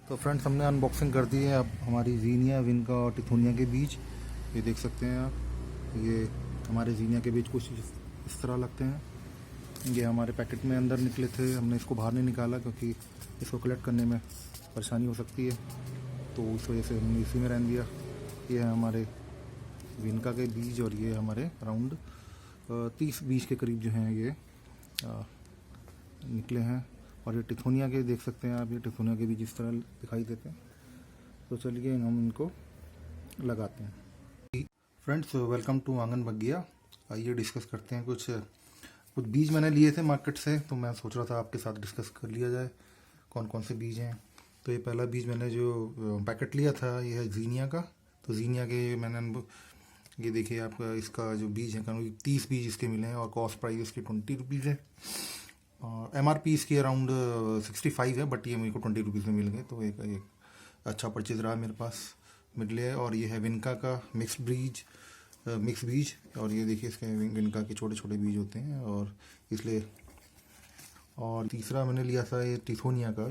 तो फ्रेंड्स हमने अनबॉक्सिंग कर दी है अब हमारी जीनिया विनका और टिथोनिया के बीज। ये देख सकते हैं आप, ये हमारे जीनिया के बीज कुछ इस तरह लगते हैं। ये हमारे पैकेट में अंदर निकले थे, हमने इसको बाहर नहीं निकाला क्योंकि इसको कलेक्ट करने में परेशानी हो सकती है, तो उस वजह से हमने इसी में रहने दिया। ये है हमारे विनका के बीज और ये हमारे अराउंड 30 बीज के करीब जो हैं ये निकले हैं। और ये टिथोनिया के देख सकते हैं आप, ये टिथोनिया के बीज इस तरह दिखाई देते हैं। तो चलिए हम इनको लगाते हैं। फ्रेंड्स वेलकम टू आंगन बगिया। आइए डिस्कस करते हैं कुछ बीज मैंने लिए थे मार्केट से, तो मैं सोच रहा था आपके साथ डिस्कस कर लिया जाए कौन कौन से बीज हैं। तो ये पहला बीज मैंने जो पैकेट लिया था ये है जीनिया का। तो जीनिया के मैंने ये देखिए आपका इसका जो बीज है करीब 30 बीज इसके मिले हैं और कॉस्ट प्राइस इसकी 20 रुपीज़ है। और MRP इसकी अराउंड 65 है, बट ये मेरे को 20 रुपीज़ में मिल गए, तो एक अच्छा परचेज रहा मेरे पास मिले। और ये है विनका का मिक्स बीज और ये देखिए इसके विनका के छोटे छोटे बीज होते हैं और इसलिए। और तीसरा मैंने लिया था ये टिथोनिया का,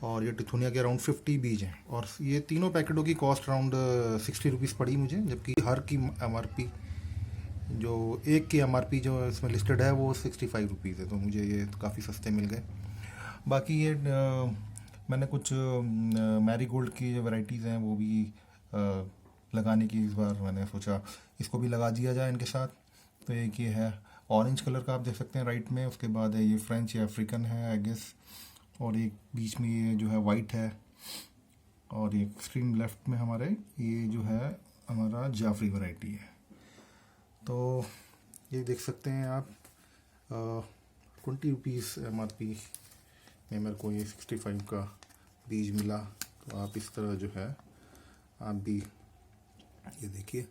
और ये टिथोनिया के अराउंड 50 बीज हैं और ये तीनों पैकेटों की कॉस्ट अराउंड 60 रुपीज़ पड़ी मुझे, जबकि हर की MRP जो एक की MRP जो इसमें लिस्टेड है वो 65 रुपीज़ है, तो मुझे ये काफ़ी सस्ते मिल गए। बाकी ये मैंने कुछ मैरीगोल्ड की जो वैरायटीज़ हैं वो भी लगाने की इस बार मैंने सोचा इसको भी लगा दिया जाए इनके साथ। तो एक ये है ऑरेंज कलर का, आप देख सकते हैं राइट में। उसके बाद है ये फ्रेंच या अफ्रीकन है आई गेस, और एक बीच में ये जो है वाइट है, और एक एक्सट्रीम लेफ्ट में हमारे ये जो है हमारा जाफरी वैरायटी है। तो ये देख सकते हैं आप 20 रुपीज़ MRP में मेरे को ये 65 का बीज मिला। तो आप इस तरह जो है आप भी ये देखिए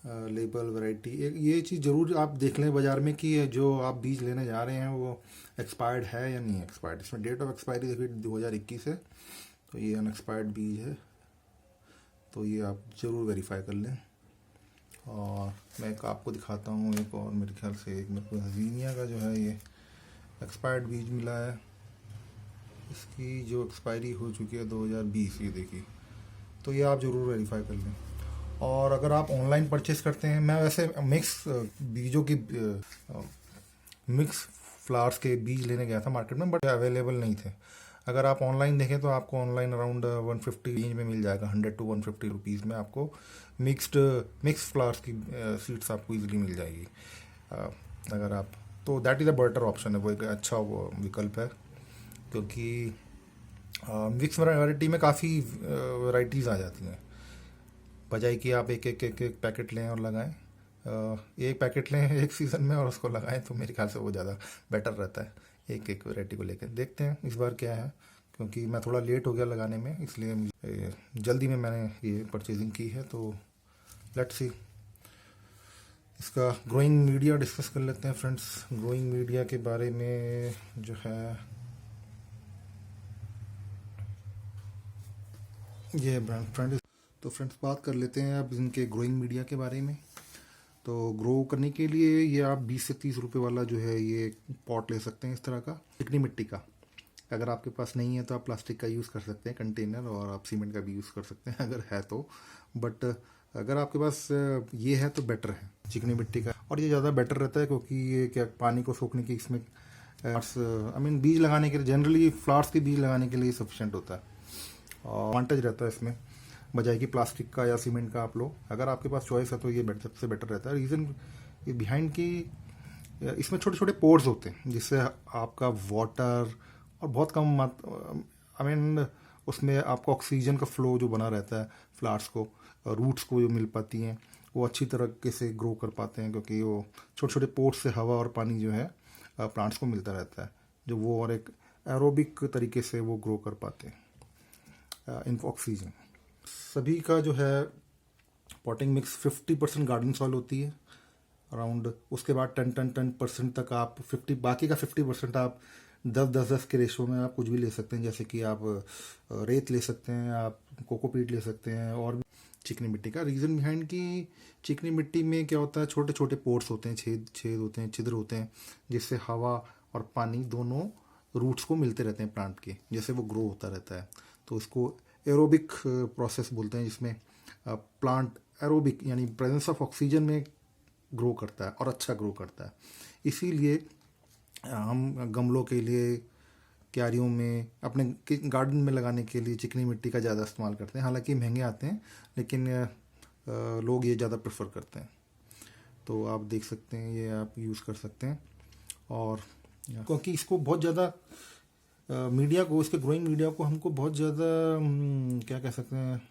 लेबल वैरायटी, ये चीज़ ज़रूर आप देख लें बाज़ार में कि जो आप बीज लेने जा रहे हैं वो एक्सपायर्ड है या नहीं एक्सपायर्ड। इसमें डेट ऑफ एक्सपायरी देखिए 2021 है, तो ये अनएक्सपायर्ड बीज है, तो ये आप ज़रूर वेरीफाई कर लें। और मैं एक आपको दिखाता हूँ एक और, मेरे ख्याल से एक मेरे को जीनिया का जो है ये एक्सपायर्ड बीज मिला है। इसकी जो एक्सपायरी हो चुकी है 2020, ये देखिए, तो ये आप ज़रूर वेरीफाई कर लें। और अगर आप ऑनलाइन परचेस करते हैं, मैं वैसे मिक्स बीजों की मिक्स फ्लावर्स के बीज लेने गया था मार्केट में, बट अवेलेबल नहीं थे। अगर आप ऑनलाइन देखें तो आपको ऑनलाइन अराउंड 150 रेंज में मिल जाएगा, 100 to 150 रुपीज़ में आपको मिक्स फ्लावर्स की सीड्स आपको इजीली मिल जाएगी। अगर आप, तो that is a better option है, वो एक अच्छा विकल्प है, क्योंकि मिक्स वैरायटी में काफ़ी वैरायटीज़ आ जाती हैं, बजाय कि आप एक पैकेट लें और लगाएं। एक पैकेट लें एक सीज़न में और उसको लगाएं, तो मेरे ख्याल से वो ज़्यादा बेटर रहता है एक वैरायटी को लेकर। देखते हैं इस बार क्या है, क्योंकि मैं थोड़ा लेट हो गया लगाने में, इसलिए जल्दी में मैंने ये परचेजिंग की है। तो लेट्स सी, इसका ग्रोइंग मीडिया डिस्कस कर लेते हैं फ्रेंड्स। ग्रोइंग मीडिया के बारे में जो है ये ब्रांड फ्रेंड। तो फ्रेंड्स बात कर लेते हैं अब इनके ग्रोइंग मीडिया के बारे में। तो ग्रो करने के लिए ये आप 20 से 30 रुपए वाला जो है ये पॉट ले सकते हैं, इस तरह का चिकनी मिट्टी का। अगर आपके पास नहीं है तो आप प्लास्टिक का यूज़ कर सकते हैं कंटेनर, और आप सीमेंट का भी यूज़ कर सकते हैं अगर है तो। बट अगर आपके पास ये है तो बेटर है चिकनी मिट्टी का, और ये ज़्यादा बेटर रहता है क्योंकि ये क्या पानी को सोखने की इसमें बीज लगाने के लिए, जनरली फ्लावर्स के बीज लगाने के लिए सफिशेंट होता है और एडवांटेज रहता है इसमें, बजाय कि प्लास्टिक का या सीमेंट का आप लो। अगर आपके पास चॉइस है तो ये सबसे बेटर रहता है। रीज़न बिहाइंड की इसमें छोटे छोटे पोर्स होते हैं जिससे आपका वाटर और बहुत कम उसमें आपका ऑक्सीजन का फ्लो जो बना रहता है, फ्लावर्स को रूट्स को जो मिल पाती हैं वो अच्छी तरीके से ग्रो कर पाते हैं, क्योंकि वो छोटे छोटे पोर्स से हवा और पानी जो है प्लांट्स को मिलता रहता है, जो वो और एक एरोबिक तरीके से वो ग्रो कर पाते हैं इन ऑक्सीजन। सभी का जो है पॉटिंग मिक्स 50% गार्डन सॉइल होती है अराउंड। उसके बाद 10% तक आप 50, बाकी का 50% आप 10-10-10 के रेशो में आप कुछ भी ले सकते हैं, जैसे कि आप रेत ले सकते हैं, आप कोकोपीट ले सकते हैं, और भी चिकनी मिट्टी का। रीज़न बिहाइंड कि चिकनी मिट्टी में क्या होता है, छोटे छोटे पोर्स होते हैं, छेद होते हैं, छिद्र होते हैं, जिससे हवा और पानी दोनों रूट्स को मिलते रहते हैं प्लांट के, जैसे वो ग्रो होता रहता है। तो इसको एरोबिक प्रोसेस बोलते हैं, जिसमें प्लांट एरोबिक यानी प्रेजेंस ऑफ ऑक्सीजन में ग्रो करता है और अच्छा ग्रो करता है। इसीलिए हम गमलों के लिए, क्यारियों में, अपने गार्डन में लगाने के लिए चिकनी मिट्टी का ज़्यादा इस्तेमाल करते हैं। हालांकि महंगे आते हैं, लेकिन लोग ये ज़्यादा प्रेफर करते हैं। तो आप देख सकते हैं, ये आप यूज़ कर सकते हैं। और क्योंकि इसको बहुत ज़्यादा मीडिया को, इसके ग्रोइंग मीडिया को हमको बहुत ज़्यादा क्या कह सकते हैं,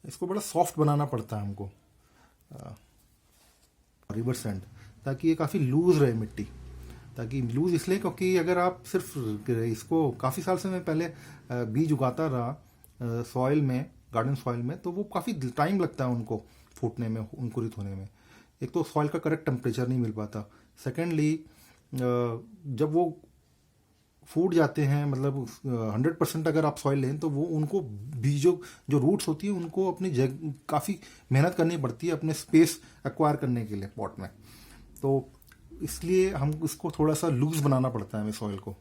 इसको बड़ा सॉफ्ट बनाना पड़ता है हमको, रिवर सैंड, ताकि ये काफ़ी लूज़ रहे मिट्टी। ताकि लूज़ इसलिए क्योंकि अगर आप सिर्फ इसको, काफ़ी साल से मैं पहले बीज उगाता रहा सॉइल में, गार्डन सॉइल में, तो वो काफ़ी टाइम लगता है उनको फूटने में, अंकुरित होने में। एक तो सॉइल का करेक्ट टेम्परेचर नहीं मिल पाता, सेकेंडली जब वो फूट जाते हैं, मतलब 100% अगर आप सॉइल लें तो वो उनको बीजों, जो रूट्स होती है उनको अपनी जगह काफ़ी मेहनत करनी पड़ती है अपने स्पेस एक्वायर करने के लिए पॉट में। तो इसलिए हम इसको थोड़ा सा लूज बनाना पड़ता है हमें सॉइल को,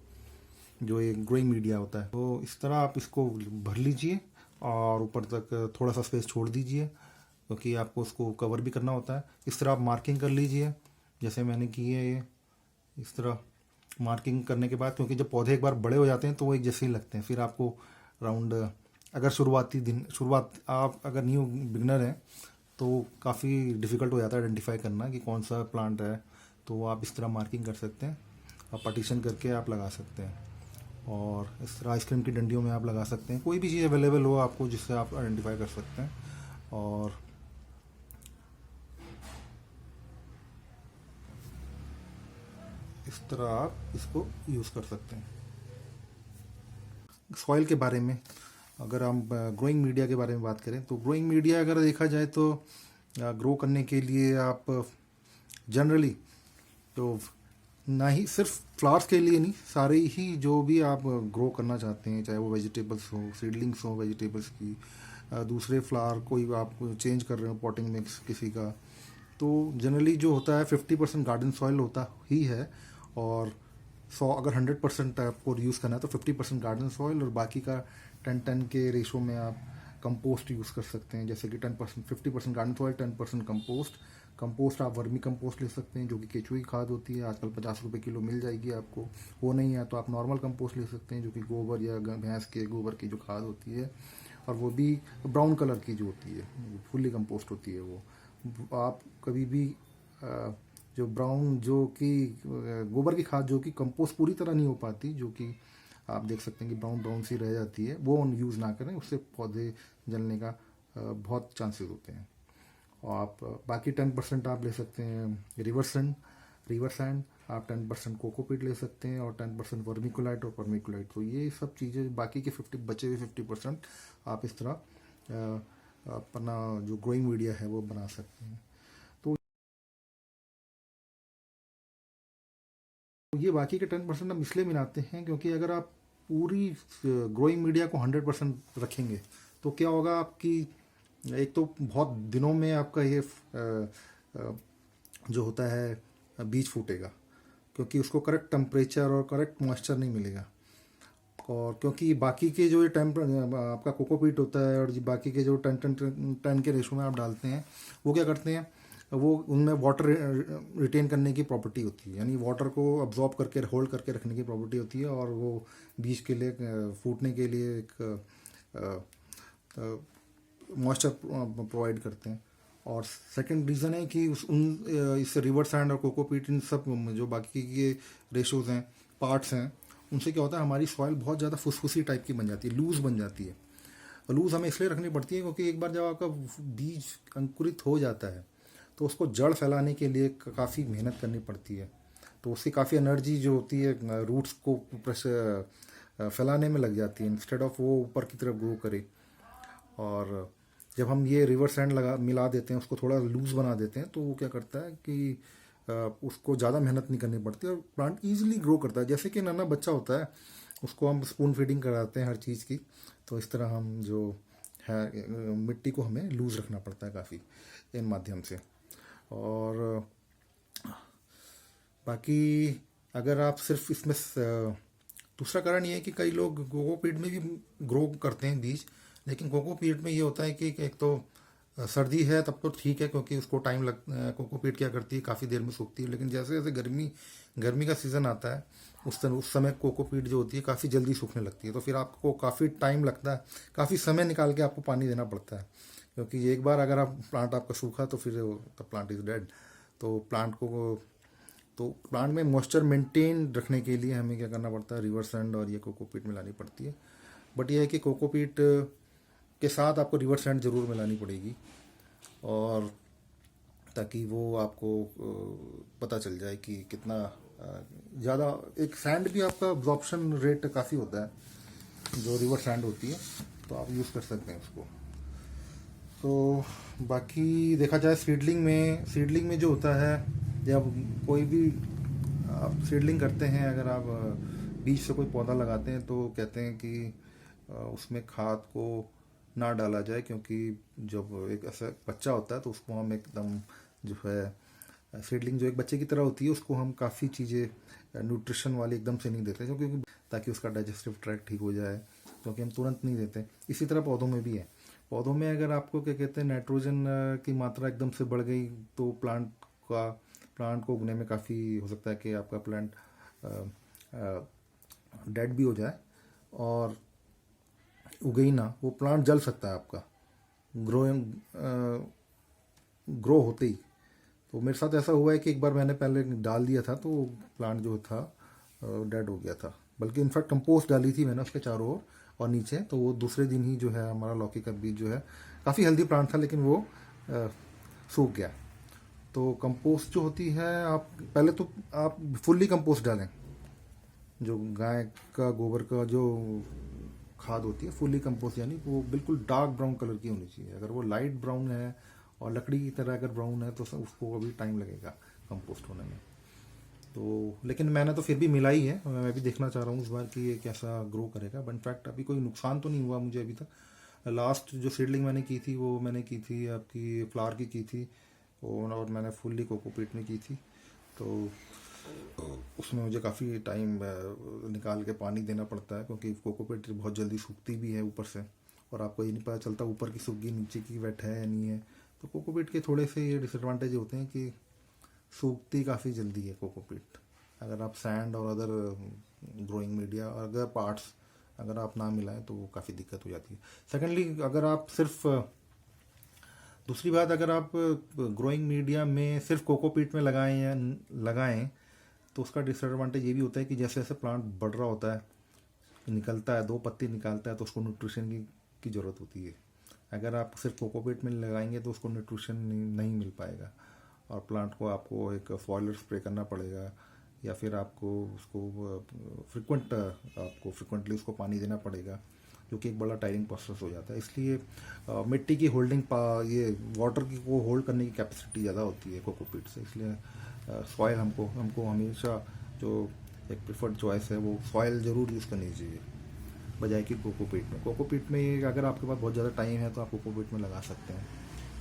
जो ये ग्रोइंग मीडिया होता है। तो इस तरह आप इसको भर लीजिए और ऊपर तक थोड़ा सा स्पेस छोड़ दीजिए, क्योंकि आपको उसको कवर भी करना होता है। इस तरह आप मार्किंग कर लीजिए, जैसे मैंने की है ये। इस तरह मार्किंग करने के बाद, क्योंकि जब पौधे एक बार बड़े हो जाते हैं तो वो एक जैसे ही लगते हैं, फिर आपको राउंड, अगर शुरुआत आप अगर न्यू बिगनर हैं तो काफ़ी डिफ़िकल्ट हो जाता है आइडेंटिफाई करना कि कौन सा प्लांट है। तो आप इस तरह मार्किंग कर सकते हैं और पार्टीशन करके आप लगा सकते हैं। और इस तरह आइसक्रीम की डंडियों में आप लगा सकते हैं, कोई भी चीज़ अवेलेबल हो आपको जिससे आप आइडेंटिफाई कर सकते हैं। और इस तरह आप इसको यूज़ कर सकते हैं। सॉइल के बारे में, अगर हम ग्रोइंग मीडिया के बारे में बात करें, तो ग्रोइंग मीडिया अगर देखा जाए तो ग्रो करने के लिए आप जनरली, तो ना ही सिर्फ फ्लावर्स के लिए नहीं, सारे ही जो भी आप ग्रो करना चाहते हैं, चाहे वो वेजिटेबल्स हो, सीडलिंग्स हो वेजिटेबल्स की, दूसरे फ्लावर कोई आप चेंज कर रहे हो पॉटिंग मिक्स किसी का, तो जनरली जो होता है 50% गार्डन सॉइल होता ही है। और 100, अगर 100% आपको यूज़ करना है तो 50% गार्डन सॉइल, और बाकी का 10-10 के रेशो में आप कंपोस्ट यूज़ कर सकते हैं। जैसे कि 10%, 50% गार्डन सॉइल, 10% कंपोस्ट आप वर्मी कंपोस्ट ले सकते हैं, जो कि केचुए की खाद होती है। आजकल 50 रुपये किलो मिल जाएगी आपको। वो नहीं है तो आप नॉर्मल कंपोस्ट ले सकते हैं, जो कि गोबर या भैंस के गोबर की जो खाद होती है, और वो भी ब्राउन कलर की जो होती है, फुल्ली कंपोस्ट होती है। वो आप कभी भी जो ब्राउन, जो कि गोबर की खाद, जो कि कंपोस्ट पूरी तरह नहीं हो पाती, जो कि आप देख सकते हैं कि ब्राउन ब्राउन सी रह जाती है, वो यूज़ ना करें, उससे पौधे जलने का बहुत चांसेस होते हैं। और आप बाकी 10% आप ले सकते हैं रिवर सैंड, आप 10% कोकोपीट ले सकते हैं, और 10% वर्मिकुलाइट और परमिकुलाइट। तो ये सब चीज़ें, बाकी के 50 बचे हुए 50% आप इस तरह अपना जो ग्रोइंग मीडिया है वो बना सकते हैं। तो ये बाकी के 10% हम इसलिए मिलाते हैं क्योंकि अगर आप पूरी ग्रोइंग मीडिया को 100% रखेंगे तो क्या होगा, आपकी एक तो बहुत दिनों में आपका ये जो होता है बीज फूटेगा, क्योंकि उसको करेक्ट टेम्परेचर और करेक्ट मॉइस्चर नहीं मिलेगा। और क्योंकि बाकी के जो ये आपका कोकोपीट होता है, और बाकी के जो 10 के रेशो में आप डालते हैं, वो क्या करते हैं, वो उनमें वाटर रिटेन करने की प्रॉपर्टी होती है, यानी वाटर को अब्जॉर्ब करके होल्ड करके रखने की प्रॉपर्टी होती है, और वो बीज के लिए फूटने के लिए एक मॉइस्चर प्रोवाइड करते हैं। और सेकंड रीज़न है कि इस रिवर सैंड और कोकोपीट, इन सब जो बाकी के रेशोज हैं, पार्ट्स हैं, उनसे क्या होता है, हमारी सॉइल बहुत ज़्यादा फुसफुसी टाइप की बन जाती है, लूज़ बन जाती है। लूज़ हमें इसलिए रखनी पड़ती है क्योंकि एक बार जब आपका बीज अंकुरित हो जाता है तो उसको जड़ फैलाने के लिए काफ़ी मेहनत करनी पड़ती है। तो उसकी काफ़ी एनर्जी जो होती है रूट्स को फैलाने में लग जाती है, इंस्टेड ऑफ वो ऊपर की तरफ ग्रो करे। और जब हम ये रिवर सैंड मिला देते हैं, उसको थोड़ा लूज़ बना देते हैं, तो वो क्या करता है कि उसको ज़्यादा मेहनत नहीं करनी पड़ती और प्लांट ईजिली ग्रो करता है। जैसे कि नन्हा बच्चा होता है, उसको हम स्पून फीडिंग कराते हैं हर चीज़ की, तो इस तरह हम जो है मिट्टी को हमें लूज़ रखना पड़ता है काफ़ी इन माध्यम से। और बाकी अगर आप सिर्फ इसमें दूसरा कारण ये है कि कई लोग कोकोपीट में भी ग्रो करते हैं बीज, लेकिन कोकोपीट में ये होता है कि एक तो सर्दी है तब तो ठीक है, क्योंकि उसको टाइम लग कोकोपीट क्या करती है, काफ़ी देर में सूखती है। लेकिन जैसे जैसे गर्मी का सीज़न आता है उस समय कोकोपीट जो होती है काफ़ी जल्दी सूखने लगती है, तो फिर आपको काफ़ी टाइम लगता है, काफ़ी समय निकाल के आपको पानी देना पड़ता है, क्योंकि एक बार अगर आप प्लांट आपका सूखा तो फिर द प्लांट इज़ डेड। तो प्लांट में मॉइस्चर मेंटेन रखने के लिए हमें क्या करना पड़ता है, रिवर सैंड और ये कोकोपीट मिलानी पड़ती है। बट ये है कि कोकोपीट के साथ आपको रिवर सैंड ज़रूर मिलानी पड़ेगी, और ताकि वो आपको पता चल जाए कि कितना ज़्यादा, एक सैंड भी आपका अब्जॉर्प्शन रेट काफ़ी होता है जो रिवर सैंड होती है, तो आप यूज़ कर सकते हैं उसको। तो बाकी देखा जाए सीडलिंग में जो होता है, जब कोई भी आप सीडलिंग करते हैं, अगर आप बीज से कोई पौधा लगाते हैं तो कहते हैं कि उसमें खाद को ना डाला जाए, क्योंकि जब एक ऐसा बच्चा होता है तो उसको हम एकदम जो है सीडलिंग जो एक बच्चे की तरह होती है उसको हम काफ़ी चीज़ें न्यूट्रिशन वाली एकदम से नहीं देते, क्योंकि ताकि उसका डाइजेस्टिव ट्रैक्ट ठीक हो जाए, क्योंकि हम तुरंत नहीं देते। इसी तरह पौधों में भी है। पौधों में अगर आपको क्या कहते हैं नाइट्रोजन की मात्रा एकदम से बढ़ गई तो प्लांट को उगने में काफ़ी हो सकता है कि आपका प्लांट डेड भी हो जाए, और उगे ही ना, वो प्लांट जल सकता है आपका ग्रो होते ही। तो मेरे साथ ऐसा हुआ है कि एक बार मैंने पहले डाल दिया था तो प्लांट जो था डेड हो गया था, बल्कि इनफैक्ट कंपोस्ट डाली थी मैंने उसके चारों ओर और नीचे, तो वो दूसरे दिन ही जो है हमारा लौकी का बीज जो है, काफ़ी हेल्दी प्लांट था लेकिन वो सूख गया। तो कंपोस्ट जो होती है, आप पहले तो आप फुल्ली कंपोस्ट डालें, जो गाय का गोबर का जो खाद होती है फुल्ली कंपोस्ट, यानी वो बिल्कुल डार्क ब्राउन कलर की होनी चाहिए। अगर वो लाइट ब्राउन है और लकड़ी की तरह अगर ब्राउन है तो उसको अभी टाइम लगेगा कंपोस्ट होने में। तो लेकिन मैंने तो फिर भी मिलाई है, मैं भी देखना चाह रहा हूँ इस बार कि ये कैसा ग्रो करेगा। बट इनफैक्ट अभी कोई नुकसान तो नहीं हुआ मुझे अभी तक। लास्ट जो सीडलिंग मैंने की थी वो मैंने की थी आपकी फ्लावर की थी, और मैंने फुल्ली कोकोपीट में की थी। तो उसमें मुझे काफ़ी टाइम निकाल के पानी देना पड़ता है, क्योंकि कोकोपीट बहुत जल्दी सूखती भी है ऊपर से, और आपको ये नहीं पता चलता ऊपर की सूख गई नीचे की वेट है या नहीं है। तो कोकोपीट के थोड़े से ये डिसएडवांटेज होते हैं कि सूखती काफ़ी जल्दी है कोकोपीट। अगर आप सैंड और अदर ग्रोइंग मीडिया और अदर पार्ट्स अगर आप ना मिलाएं तो वो काफ़ी दिक्कत हो जाती है। सेकेंडली, अगर आप सिर्फ दूसरी बात, अगर आप ग्रोइंग मीडिया में सिर्फ कोकोपीट में लगाएं तो उसका डिसएडवांटेज ये भी होता है कि जैसे जैसे प्लांट बढ़ रहा होता है, निकलता है, 2 पत्ती निकालता है, तो उसको न्यूट्रिशन की ज़रूरत होती है। अगर आप सिर्फ कोकोपीट में लगाएंगे तो उसको न्यूट्रिशन नहीं मिल पाएगा, और प्लांट को आपको एक फॉइलर स्प्रे करना पड़ेगा, या फिर आपको फ्रिक्वेंटली उसको पानी देना पड़ेगा, जो कि एक बड़ा टायरिंग प्रोसेस हो जाता है। इसलिए मिट्टी की ये वाटर की को होल्ड करने की कैपेसिटी ज़्यादा होती है कोकोपीट से। इसलिए सॉइल हमको हमेशा जो एक प्रेफर्ड चॉइस है वो सॉइल ज़रूर यूज़ करनी चाहिए बजाय कि कोकोपीट में अगर आपके पास बहुत ज़्यादा टाइम है तो आप कोकोपीट में लगा सकते हैं,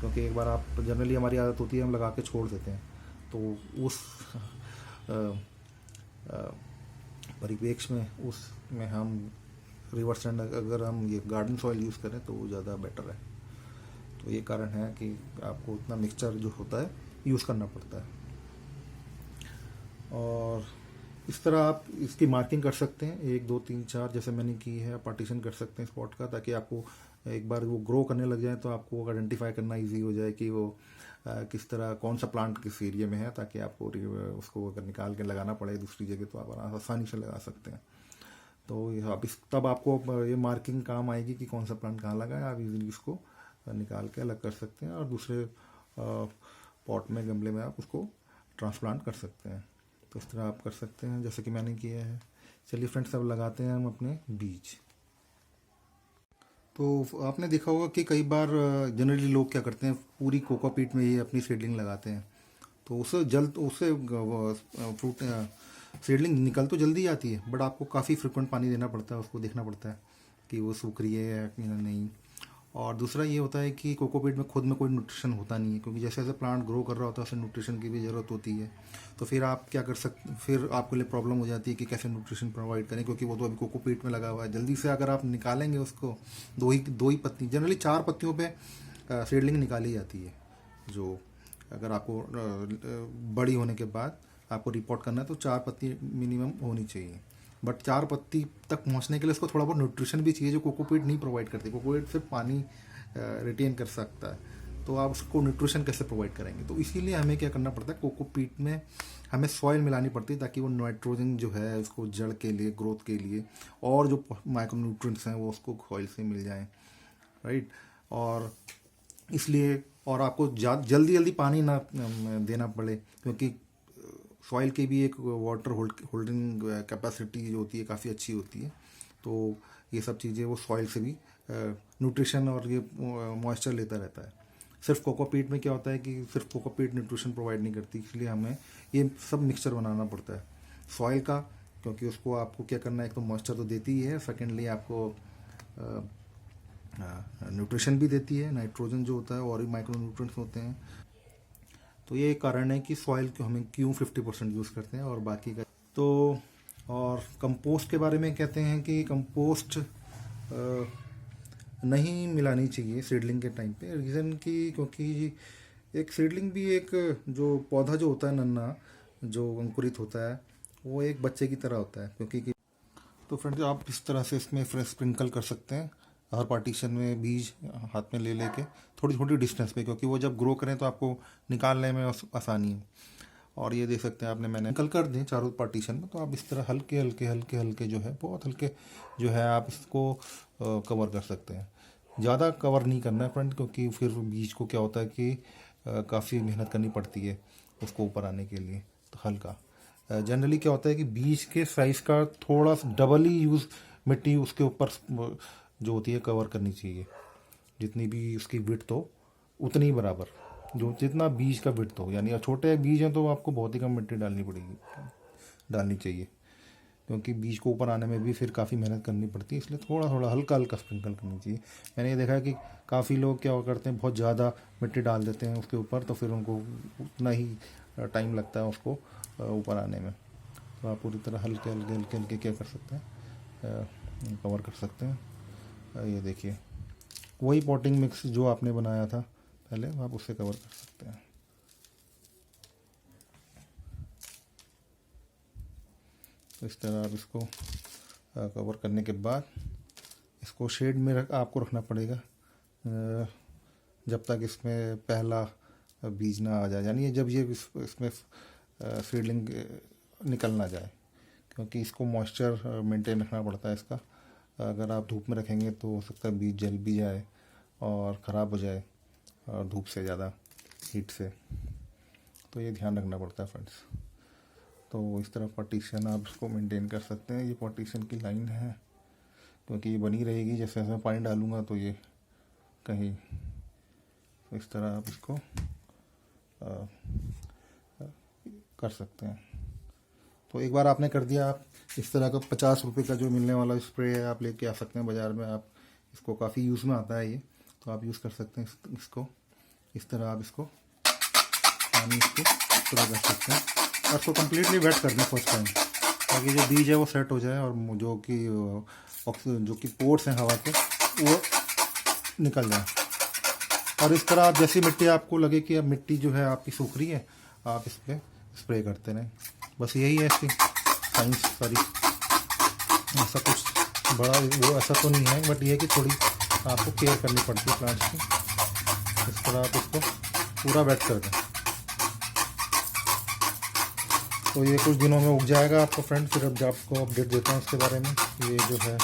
क्योंकि एक बार आप जनरली हमारी आदत होती है हम लगा के छोड़ देते हैं, तो उस परिप्रेक्ष्य में उसमें हम रिवर सैंड अगर हम ये गार्डन सॉइल यूज़ करें तो वो ज़्यादा बेटर है। तो ये कारण है कि आपको उतना मिक्सचर जो होता है यूज़ करना पड़ता है। और इस तरह आप इसकी मार्किंग कर सकते हैं, 1 2 3 4 जैसे मैंने की है, पार्टीशन कर सकते हैं स्पॉट का, ताकि आपको एक बार वो ग्रो करने लग जाए तो आपको आइडेंटिफाई करना इजी हो जाए कि वो किस तरह कौन सा प्लांट किस एरिया में है, ताकि आपको उसको अगर निकाल के लगाना पड़े दूसरी जगह तो आप आसानी से लगा सकते हैं। तो तब आपको ये मार्किंग काम आएगी कि कौन सा प्लांट कहाँ लगा है, आप इजीली इसको निकाल के अलग कर सकते हैं और दूसरे पॉट में गमले में आप उसको ट्रांसप्लांट कर सकते हैं। तो इस तरह आप कर सकते हैं जैसे कि मैंने किया है। चलिए फ्रेंड्स, अब लगाते हैं हम अपने बीज। तो आपने देखा होगा कि कई बार जनरली लोग क्या करते हैं, पूरी कोकोपीट में ही अपनी सीडलिंग लगाते हैं, तो उससे फ्रूट सीडलिंग निकल तो जल्दी आती है, बट आपको काफ़ी फ्रिक्वेंट पानी देना पड़ता है, उसको देखना पड़ता है कि वो सूख रही है या नहीं। और दूसरा ये होता है कि कोकोपीट में खुद में कोई न्यूट्रिशन होता नहीं है, क्योंकि जैसे जैसे प्लांट ग्रो कर रहा होता है उसे न्यूट्रिशन की भी ज़रूरत होती है। तो फिर आप क्या कर सकते, फिर आपके लिए प्रॉब्लम हो जाती है कि कैसे न्यूट्रिशन प्रोवाइड करें, क्योंकि वो तो अभी कोकोपीट में लगा हुआ है। जल्दी से अगर आप निकालेंगे उसको, दो ही पत्ती, जनरली 4 पत्तियों पे सीडलिंग निकाली जाती है। जो अगर आपको बड़ी होने के बाद आपको रिपोर्ट करना है तो 4 पत्ती मिनिमम होनी चाहिए। बट 4 पत्ती तक पहुंचने के लिए उसको थोड़ा बहुत न्यूट्रिशन भी चाहिए, जो कोकोपीट नहीं प्रोवाइड करती। कोकोपीट सिर्फ पानी रिटेन कर सकता है, तो आप उसको न्यूट्रिशन कैसे प्रोवाइड करेंगे। तो इसीलिए हमें क्या करना पड़ता है, कोकोपीट में हमें सॉइल मिलानी पड़ती है, ताकि वो नाइट्रोजन जो है उसको जड़ के लिए, ग्रोथ के लिए, और जो माइक्रोन्यूट्रिएंट्स हैं वो उसको सॉइल से मिल जाएं, राइट। और इसलिए, और आपको जल्दी जल्दी पानी ना देना पड़े, क्योंकि सॉइल की भी एक वाटर होल्डिंग कैपेसिटी जो होती है काफ़ी अच्छी होती है। तो ये सब चीज़ें वो सॉइल से भी न्यूट्रिशन और ये मॉइस्चर लेता रहता है। सिर्फ कोकोपीट में क्या होता है कि सिर्फ कोकोपीट न्यूट्रिशन प्रोवाइड नहीं करती, इसलिए हमें ये सब मिक्सचर बनाना पड़ता है सॉइल का, क्योंकि उसको आपको क्या करना है, एक तो मॉइस्चर तो देती ही है, सेकेंडली आपको न्यूट्रिशन भी देती है, नाइट्रोजन जो होता है, और भी माइक्रो न्यूट्रिएंट्स होते हैं। तो ये एक कारण है कि सॉइल को हमें क्यों 50% यूज़ करते हैं और बाकी का। तो और कंपोस्ट के बारे में कहते हैं कि कंपोस्ट नहीं मिलानी चाहिए सीडलिंग के टाइम पे। रीज़न कि क्योंकि एक सीडलिंग भी एक जो पौधा जो होता है नन्ना, जो अंकुरित होता है, वो एक बच्चे की तरह होता है। क्योंकि तो फ्रेंड्स, आप इस तरह से इसमें स्प्रिंकल कर सकते हैं, हर पार्टीशन में बीज हाथ में ले लेके थोड़ी छोटी डिस्टेंस पे, क्योंकि वो जब ग्रो करें तो आपको निकालने में आसानी है। और ये देख सकते हैं आपने, मैंने निकल कर दें चारों पार्टीशन में, तो आप इस तरह हल्के हल्के हल्के हल्के जो है, बहुत हल्के जो है, आप इसको कवर कर सकते हैं। ज़्यादा कवर नहीं करना है फ्रेंड, क्योंकि फिर बीज को क्या होता है कि काफ़ी मेहनत करनी पड़ती है उसको ऊपर आने के लिए। तो हल्का, जनरली क्या होता है कि बीज के साइज़ का थोड़ा डबल ही यूज़ मिट्टी उसके ऊपर जो होती है कवर करनी चाहिए। जितनी भी उसकी विड्थ हो उतनी ही बराबर, जो जितना बीज का विड्थ हो। यानी छोटे बीज हैं तो आपको बहुत ही कम मिट्टी डालनी चाहिए, क्योंकि बीज को ऊपर आने में भी फिर काफ़ी मेहनत करनी पड़ती है, इसलिए थोड़ा थोड़ा हल्का हल्का स्प्रिंकल करनी चाहिए। मैंने ये देखा है कि काफ़ी लोग क्या करते हैं, बहुत ज़्यादा मिट्टी डाल देते हैं उसके ऊपर, तो फिर उनको उतना ही टाइम लगता है उसको ऊपर आने में। तो आप पूरी तरह हल्के हल्के हल्के हल्के क्या कर सकते हैं, कवर कर सकते हैं। ये देखिए, वही पॉटिंग मिक्स जो आपने बनाया था पहले, आप उससे कवर कर सकते हैं। तो इस तरह आप इसको कवर करने के बाद इसको शेड में आपको रखना पड़ेगा जब तक इसमें पहला बीज ना आ जाए, यानी जब ये इसमें सीडलिंग निकल ना जाए, क्योंकि इसको मॉइस्चर मेंटेन रखना पड़ता है इसका। अगर आप धूप में रखेंगे तो हो सकता है बीज जल भी जाए और ख़राब हो जाए, और धूप से ज़्यादा हीट से, तो ये ध्यान रखना पड़ता है फ्रेंड्स। तो इस तरह पार्टीशन आप इसको मेंटेन कर सकते हैं। ये पार्टीशन की लाइन है, क्योंकि ये बनी रहेगी, जैसे जैसे पानी डालूंगा तो ये कहीं, तो इस तरह आप इसको कर सकते हैं। तो एक बार आपने कर दिया, आप इस तरह का 50 रुपये का जो मिलने वाला स्प्रे है आप लेके आ सकते हैं बाज़ार में। आप इसको काफ़ी यूज़ में आता है ये, तो आप यूज़ कर सकते हैं इसको। इस तरह आप इसको पानी इसको पूरा कर सकते हैं, और इसको कम्प्लीटली वेट कर दें फर्स्ट टाइम, ताकि जो बीज है वो सेट हो जाए, और जो कि पोर्स हैं हवा के वो निकल जाए। और इस तरह आप जैसी मिट्टी आपको लगे कि अब मिट्टी जो है आपकी सूख रही है, आप इस पर स्प्रे करते रहें। बस यही है इसकी साइंस सारी। ऐसा कुछ बड़ा वो ऐसा तो नहीं है, बट ये है कि थोड़ी आपको केयर करनी पड़ती है प्लांट्स की। इस तरह आप इसको पूरा वेट कर दें, तो ये कुछ दिनों में उग जाएगा आपको फ्रेंड। फिर अब आपको अपडेट देता हूँ इसके बारे में, ये जो है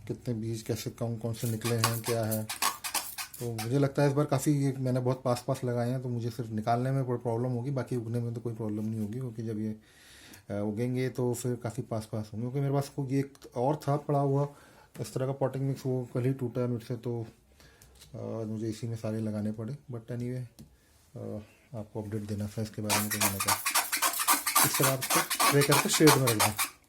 कितने बीज कैसे कौन से निकले हैं, क्या है। तो मुझे लगता है इस बार काफ़ी मैंने बहुत पास लगाए हैं, तो मुझे सिर्फ निकालने में प्रॉब्लम होगी, बाकी उगने में तो कोई प्रॉब्लम नहीं होगी, क्योंकि जब ये उगेंगे तो फिर काफ़ी पास होंगे। क्योंकि मेरे पास ये एक और था पड़ा हुआ इस तरह का पॉटिंग मिक्स, वो कल ही टूटा है मुझसे, तो मुझे इसी में सारे लगाने पड़े। बट एनीवे आपको अपडेट देना था इसके बारे में, तो मैंने कहा इस तरह आप इसको स्प्रे करके शेड में रख दें।